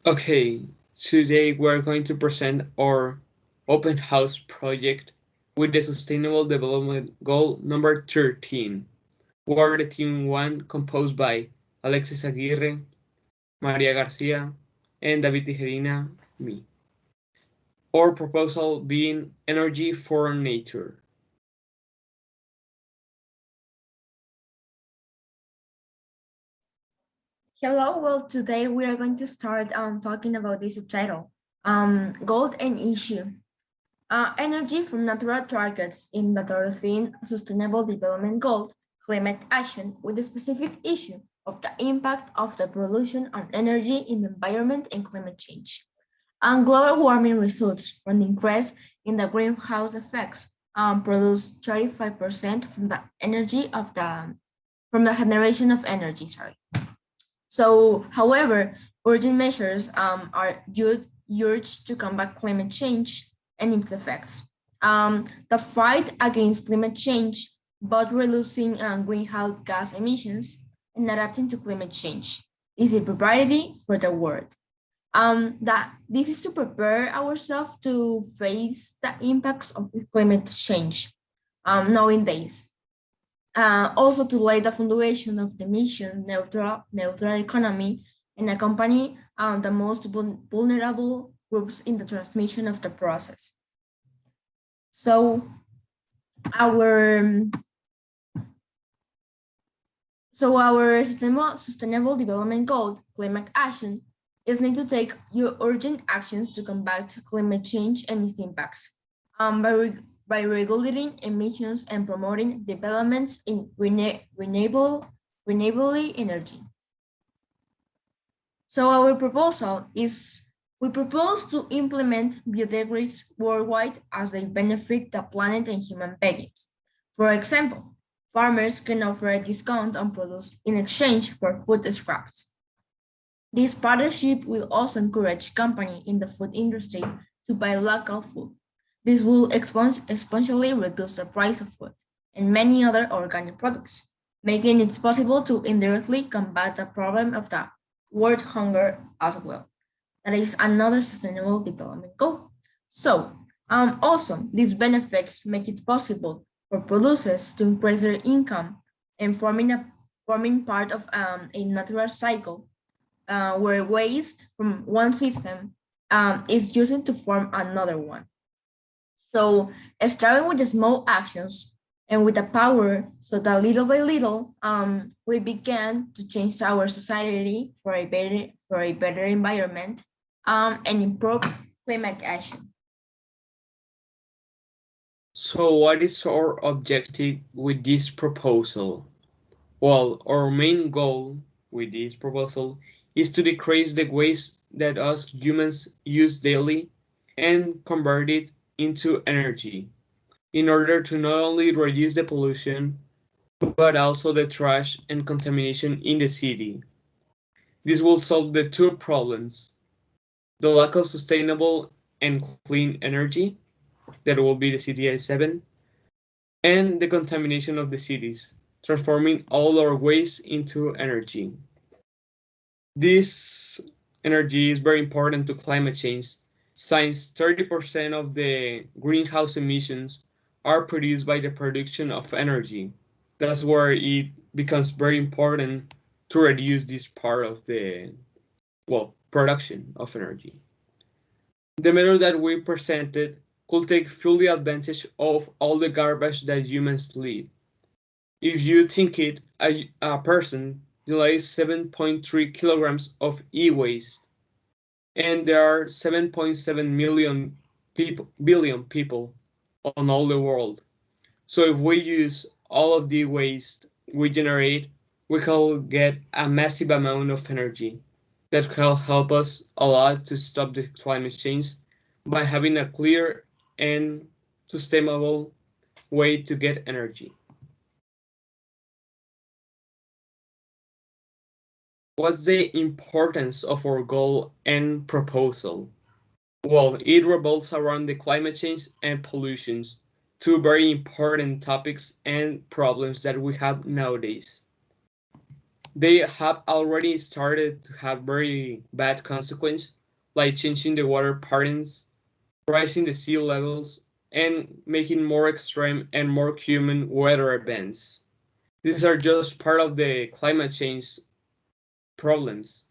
Okay, today we're going to present our open house project with the Sustainable Development Goal number 13. We're the team 1 composed by Alexis Aguirre, Maria Garcia, and David Tijerina, me. Our proposal being energy for nature. Hello, well, today we are going to start talking about the subtitle, Gold and Issue. Energy from natural targets in the 13th Sustainable Development Goal, climate action, with the specific issue of the impact of the pollution on energy in the environment and climate change. And global warming results from the increase in the greenhouse effects produce 35% from the energy of from the generation of energy, sorry. So, however, urgent measures are urged to combat climate change and its effects. The fight against climate change, both reducing greenhouse gas emissions and adapting to climate change, is a priority for the world. That this is to prepare ourselves to face the impacts of climate change nowadays. Also to lay the foundation of the mission neutral economy and accompany the most vulnerable groups in the transmission of the process. So our our sustainable development goal, climate action, is need to take your urgent actions to combat climate change and its impacts. By regulating emissions and promoting developments in renewable energy. So our proposal is we propose to implement biodegrades worldwide as they benefit the planet and human beings. For example, farmers can offer a discount on produce in exchange for food scraps. This partnership will also encourage companies in the food industry to buy local food. This will exponentially reduce the price of food and many other organic products, making it possible to indirectly combat the problem of the world hunger as well. That is another sustainable development goal. So, also, these benefits make it possible for producers to increase their income and forming part of a natural cycle where waste from one system is used to form another one. So starting with the small actions and with the power, so that little by little, we began to change our society for a better environment and improve climate action. So what is our objective with this proposal? Well, our main goal with this proposal is to decrease the waste that us humans use daily and convert it into energy in order to not only reduce the pollution but also the trash and contamination in the city. This will solve the two problems: the lack of sustainable and clean energy, that will be the CTI 7, and the contamination of the cities, transforming all our waste into energy. This energy is very important to climate change, since 30% of the greenhouse emissions are produced by the production of energy. That's where it becomes very important to reduce this part of the, well, production of energy. The method that we presented could take fully advantage of all the garbage that humans leave. If you think it, a person delays 7.3 kilograms of e-waste, and there are 7.7 billion people on all the world. So if we use all of the waste we generate, we can get a massive amount of energy that can help us a lot to stop the climate change by having a clear and sustainable way to get energy. What's the importance of our goal and proposal? Well, it revolves around the climate change and pollutions, two very important topics and problems that we have nowadays. they have already started to have very bad consequences, like changing the water patterns, rising the sea levels, and making more extreme and more human weather events. These are just part of the climate change problems.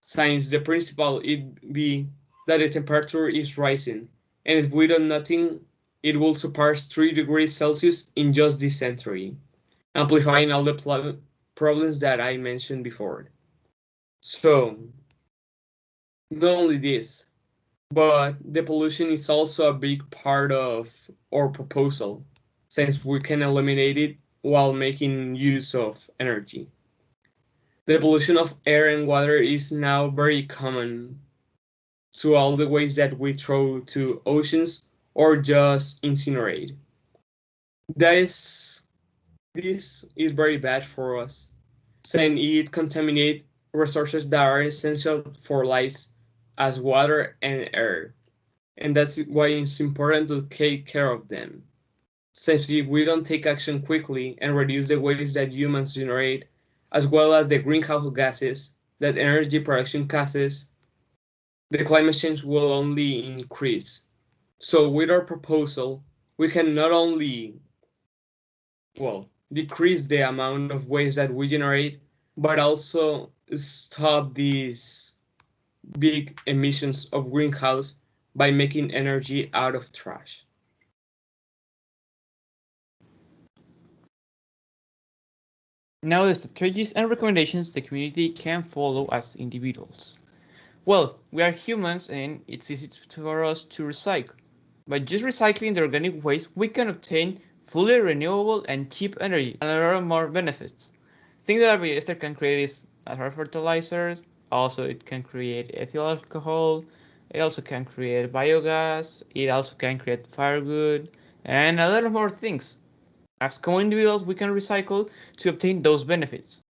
Since the principle it be that the temperature is rising, and if we do nothing, it will surpass 3 degrees Celsius in just this century, amplifying all the problems that I mentioned before. So, not only this, but the pollution is also a big part of our proposal, since we can eliminate it while making use of energy. The pollution of air and water is now very common to all the waste that we throw to oceans or just incinerate. This, this is very bad for us, since it contaminates resources that are essential for life as water and air. And that's why it's important to take care of them. Since if we don't take action quickly and reduce the waste that humans generate, as well as the greenhouse gases that energy production causes, the climate change will only increase. So with our proposal, we can not only, well, decrease the amount of waste that we generate, but also stop these big emissions of greenhouse by making energy out of trash. Now the strategies and recommendations the community can follow as individuals. Well, we are humans and it's easy for us to recycle. By just recycling the organic waste, we can obtain fully renewable and cheap energy and a lot more benefits. Things that polyester can create is natural fertilizers, also it can create ethyl alcohol, it also can create biogas, it also can create firewood, and a lot of more things. As common individuals, we can recycle to obtain those benefits.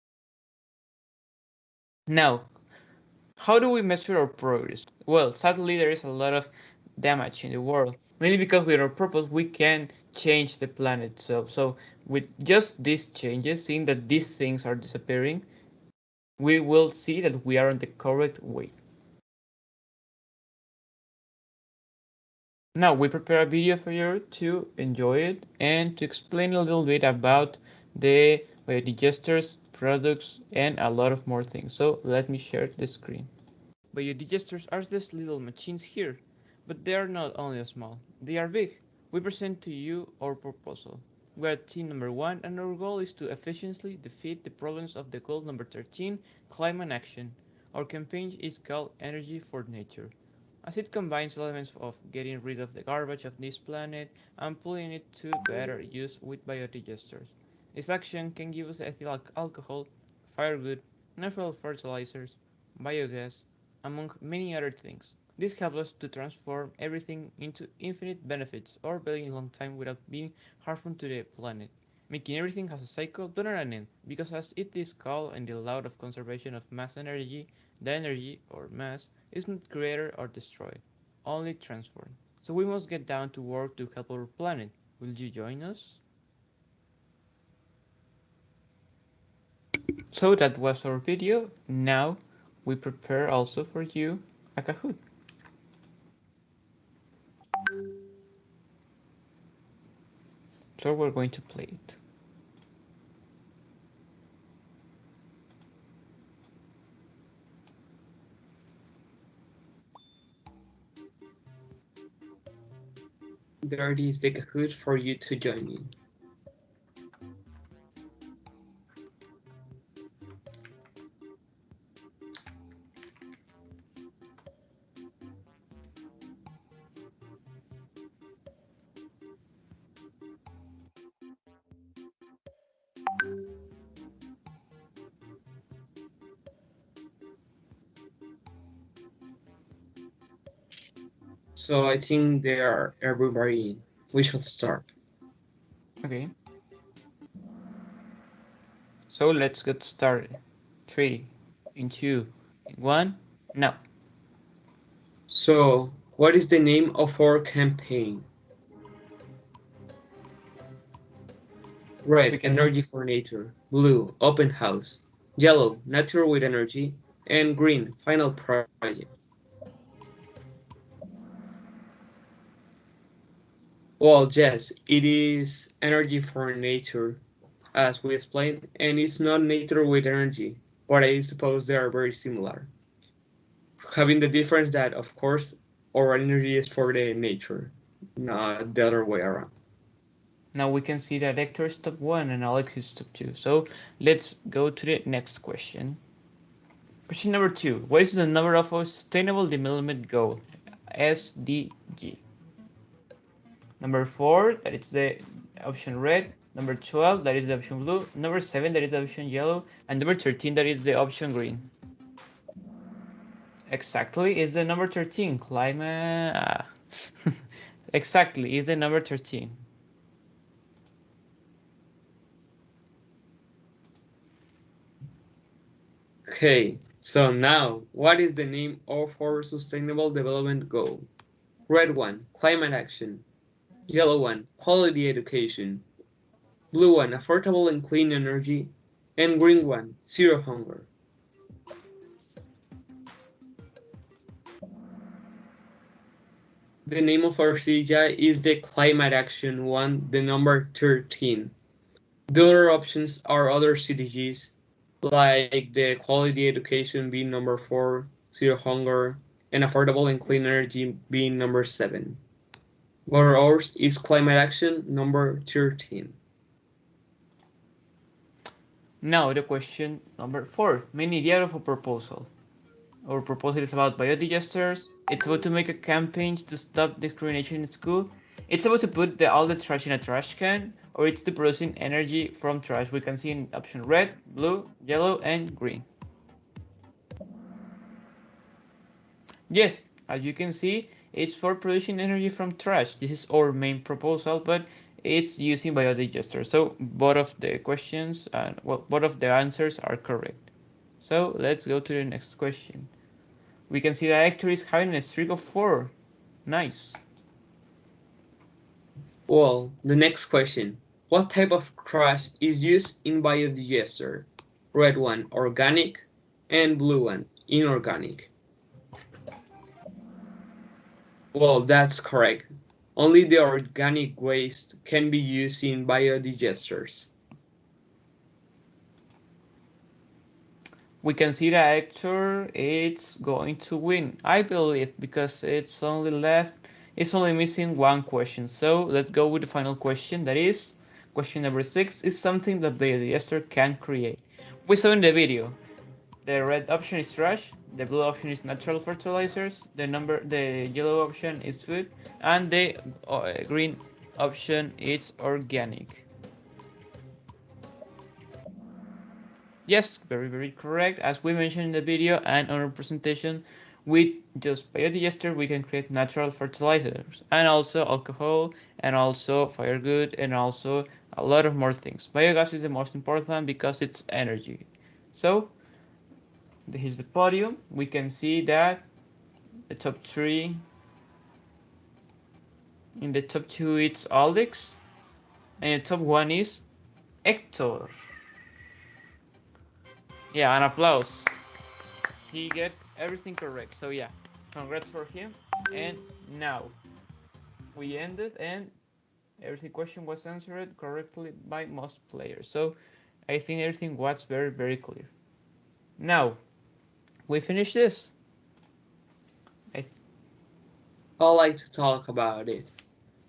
Now, how do we measure our progress? Well, sadly, there is a lot of damage in the world. Mainly because with our purpose, we can change the planet itself. So, with just these changes, seeing that these things are disappearing, we will see that we are on the correct way. Now, we prepare a video for you to enjoy it and to explain a little bit about the biodigesters, products, and a lot of more things. So, let me share the screen. Biodigesters are these little machines here, but they are not only small, they are big. We present to you our proposal. We are team number 1 and our goal is to efficiently defeat the problems of the goal number 13, climate action. Our campaign is called Energy for Nature, as it combines elements of getting rid of the garbage of this planet and putting it to better use with biodigesters. This action can give us ethyl alcohol, firewood, natural fertilizers, biogas, among many other things. This helps us to transform everything into infinite benefits or very long time without being harmful to the planet. Making everything has a cycle, but not an end, because as it is called in the law of conservation of mass energy, the energy, or mass, is not created or destroyed, only transformed. So we must get down to work to help our planet. Will you join us? So that was our video. Now we prepare also for you a Kahoot. So we're going to play it. There is the Kahoot for you to join in. So I think they are everybody in. We should start. Okay. So let's get started. 3, in 2, in 1, now. So, what is the name of our campaign? We Red, can Energy for Nature. Blue, Open House. yellow, nature with energy, and green, final project. Well, yes, it is energy for nature, as we explained, and it's not nature with energy, but I suppose they are very similar. Having the difference that, of course, our energy is for the nature, not the other way around. Now we can see that Hector is top 1 and Alex is top 2. So let's go to the next question. Question number 2. What is the number of a Sustainable Development Goal? SDG. Number 4, that is the option red. Number 12, that is the option blue. Number 7, that is the option yellow. And number 13, that is the option green. Exactly, is the number 13. Climate. Exactly, is the number 13. Okay, so now, what is the name of our Sustainable Development Goal? Red one, climate action. Yellow one, quality education. Blue one, affordable and clean energy. And green one, zero hunger. The name of our CGI is the climate action one, the number 13. The other options are other CDGs, like the quality education being number 4, zero hunger, and affordable and clean energy being number 7. But ours is climate action number 13. Now the question number 4. Main idea of a proposal. Our proposal is about biodigesters. It's about to make a campaign to stop discrimination in school. It's about to put all the trash in a trash can, or it's to producing energy from trash. We can see in option red, blue, yellow, and green. Yes, as you can see, it's for producing energy from trash. This is our main proposal, but it's using biodigester. So both of the questions and well, both of the answers are correct. So let's go to the next question. We can see that Hector is having a streak of 4. Nice. Well, the next question. What type of trash is used in biodigester? Red one, organic, and blue one, inorganic. Well, that's correct. Only the organic waste can be used in biodigesters. We can see that Hector is going to win, I believe, because it's only missing one question. So let's go with the final question. That is, question number 6 is something that the digester can create. We saw in the video. The red option is trash, the blue option is natural fertilizers, the yellow option is food, and the green option is organic. Yes, very, very correct. As we mentioned in the video and on our presentation, with just biodigester, we can create natural fertilizers and also alcohol and also firewood and also a lot of more things. Biogas is the most important because it's energy. So here's the podium. We can see that the top 3, in the top 2 it's Alex, and the top 1 is Hector. Yeah, an applause. He get everything correct. So yeah, congrats for him. And now we ended, and every question was answered correctly by most players. So I think everything was very, very clear. Now we finish this. I like to talk about it.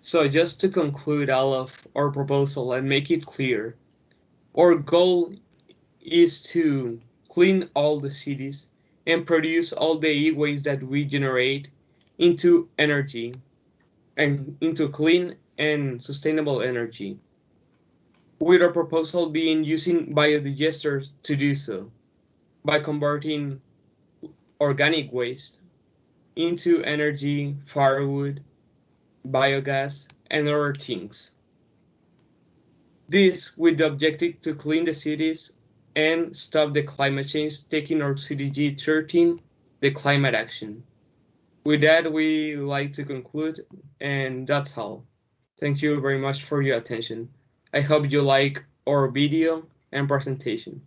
So just to conclude all of our proposal and make it clear, our goal is to clean all the cities and produce all the e-waste that we generate into energy and into clean and sustainable energy, with our proposal being using biodigesters to do so by converting organic waste into energy, firewood, biogas, and other things. This with the objective to clean the cities and stop the climate change, taking our CDG 13, the climate action. With that, we like to conclude, and that's all. Thank you very much for your attention. I hope you like our video and presentation.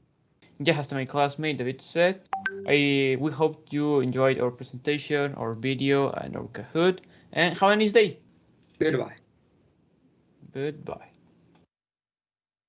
just as my classmate David said, we hope you enjoyed our presentation, our video, and our Kahoot. And have a nice day. Goodbye. Goodbye.